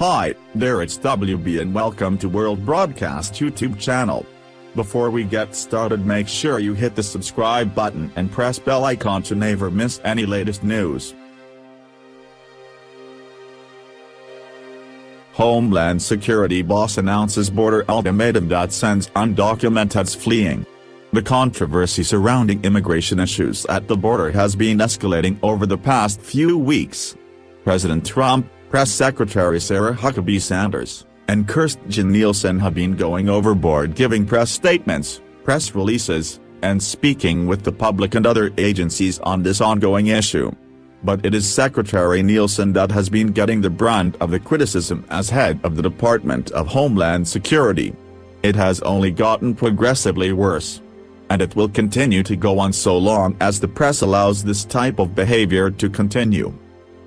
Hi, there, it's WB and welcome to World Broadcast YouTube channel. Before we get started, make sure you hit the subscribe button and press bell icon to never miss any latest news. Homeland Security boss announces border ultimatum that sends undocumenteds fleeing. The controversy surrounding immigration issues at the border has been escalating over the past few weeks. President Trump, Press Secretary Sarah Huckabee Sanders, and Kirstjen Nielsen have been going overboard, giving press statements, press releases, and speaking with the public and other agencies on this ongoing issue. But it is Secretary Nielsen that has been getting the brunt of the criticism as head of the Department of Homeland Security. It has only gotten progressively worse. And it will continue to go on so long as the press allows this type of behavior to continue.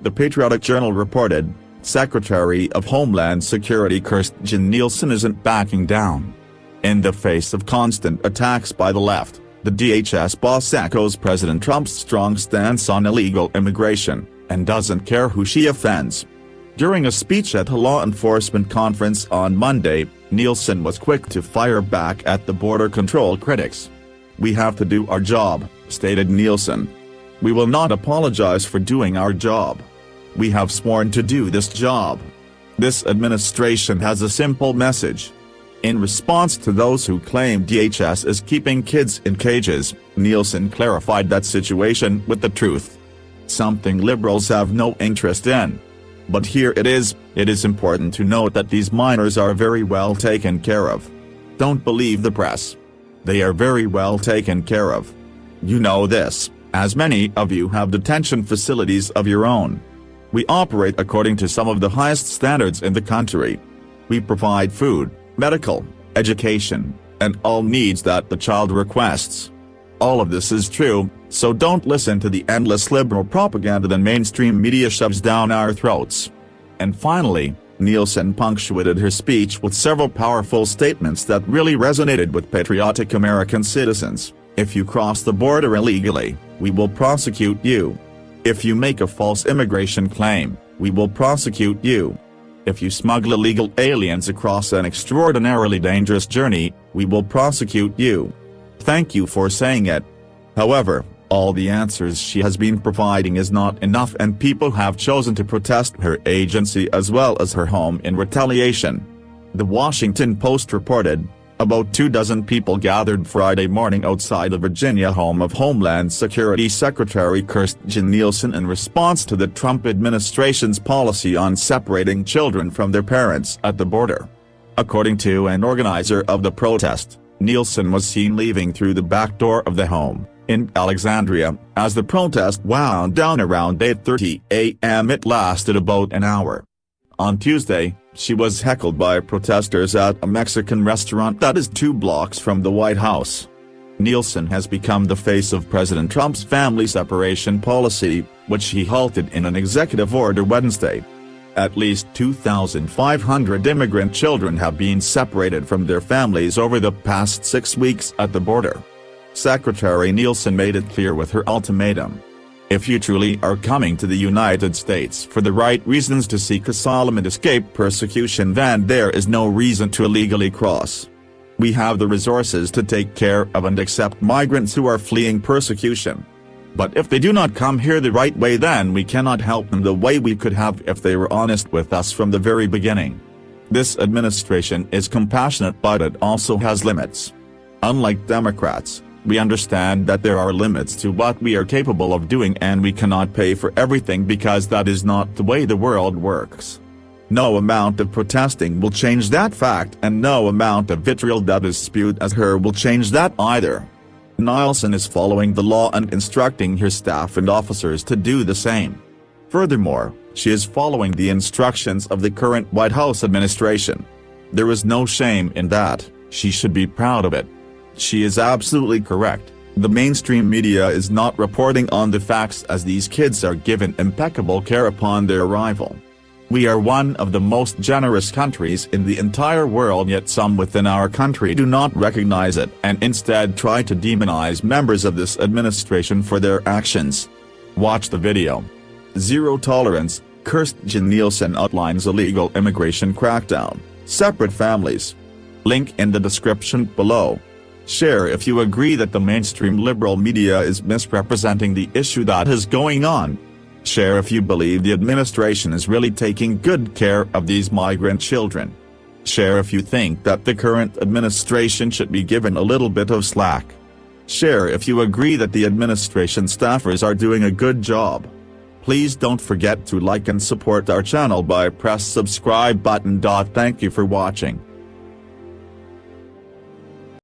The Patriotic Journal reported, Secretary of Homeland Security Kirstjen Nielsen isn't backing down. In the face of constant attacks by the left, the DHS boss echoes President Trump's strong stance on illegal immigration, and doesn't care who she offends. During a speech at a law enforcement conference on Monday, Nielsen was quick to fire back at the border control critics. "We have to do our job," stated Nielsen. "We will not apologize for doing our job. We have sworn to do this job. This administration has a simple message." In response to those who claim DHS is keeping kids in cages, Nielsen clarified that situation with the truth. "Something liberals have no interest in. But here it is important to note that these minors are very well taken care of. Don't believe the press. They are very well taken care of. You know this, as many of you have detention facilities of your own. We operate according to some of the highest standards in the country. We provide food, medical, education, and all needs that the child requests. All of this is true, so don't listen to the endless liberal propaganda the mainstream media shoves down our throats." And finally, Nielsen punctuated her speech with several powerful statements that really resonated with patriotic American citizens. "If you cross the border illegally, we will prosecute you. If you make a false immigration claim, we will prosecute you. If you smuggle illegal aliens across an extraordinarily dangerous journey, we will prosecute you. Thank you for saying it." However, all the answers she has been providing is not enough, and people have chosen to protest her agency as well as her home in retaliation. The Washington Post reported, about 24 people gathered Friday morning outside the Virginia home of Homeland Security Secretary Kirstjen Nielsen in response to the Trump administration's policy on separating children from their parents at the border. According to an organizer of the protest, Nielsen was seen leaving through the back door of the home, in Alexandria, as the protest wound down around 8:30 a.m. It lasted about an hour. On Tuesday, she was heckled by protesters at a Mexican restaurant that is 2 blocks from the White House. Nielsen has become the face of President Trump's family separation policy, which he halted in an executive order Wednesday. At least 2,500 immigrant children have been separated from their families over the past 6 weeks at the border. Secretary Nielsen made it clear with her ultimatum. "If you truly are coming to the United States for the right reasons to seek asylum and escape persecution, then there is no reason to illegally cross. We have the resources to take care of and accept migrants who are fleeing persecution. But if they do not come here the right way, then we cannot help them the way we could have if they were honest with us from the very beginning. This administration is compassionate, but it also has limits. Unlike Democrats, we understand that there are limits to what we are capable of doing, and we cannot pay for everything because that is not the way the world works. No amount of protesting will change that fact, and no amount of vitriol that is spewed at her will change that either." Nielsen is following the law and instructing her staff and officers to do the same. Furthermore, she is following the instructions of the current White House administration. There is no shame in that. She should be proud of it. She is absolutely correct. The mainstream media is not reporting on the facts, as these kids are given impeccable care upon their arrival. We are one of the most generous countries in the entire world, yet some within our country do not recognize it and instead try to demonize members of this administration for their actions. Watch the video. Zero tolerance, Kirstjen Nielsen outlines illegal immigration crackdown, separate families. Link in the description below. Share if you agree that the mainstream liberal media is misrepresenting the issue that is going on. Share if you believe the administration is really taking good care of these migrant children. Share if you think that the current administration should be given a little bit of slack. Share if you agree that the administration staffers are doing a good job. Please don't forget to like and support our channel by press subscribe button. Thank you for watching.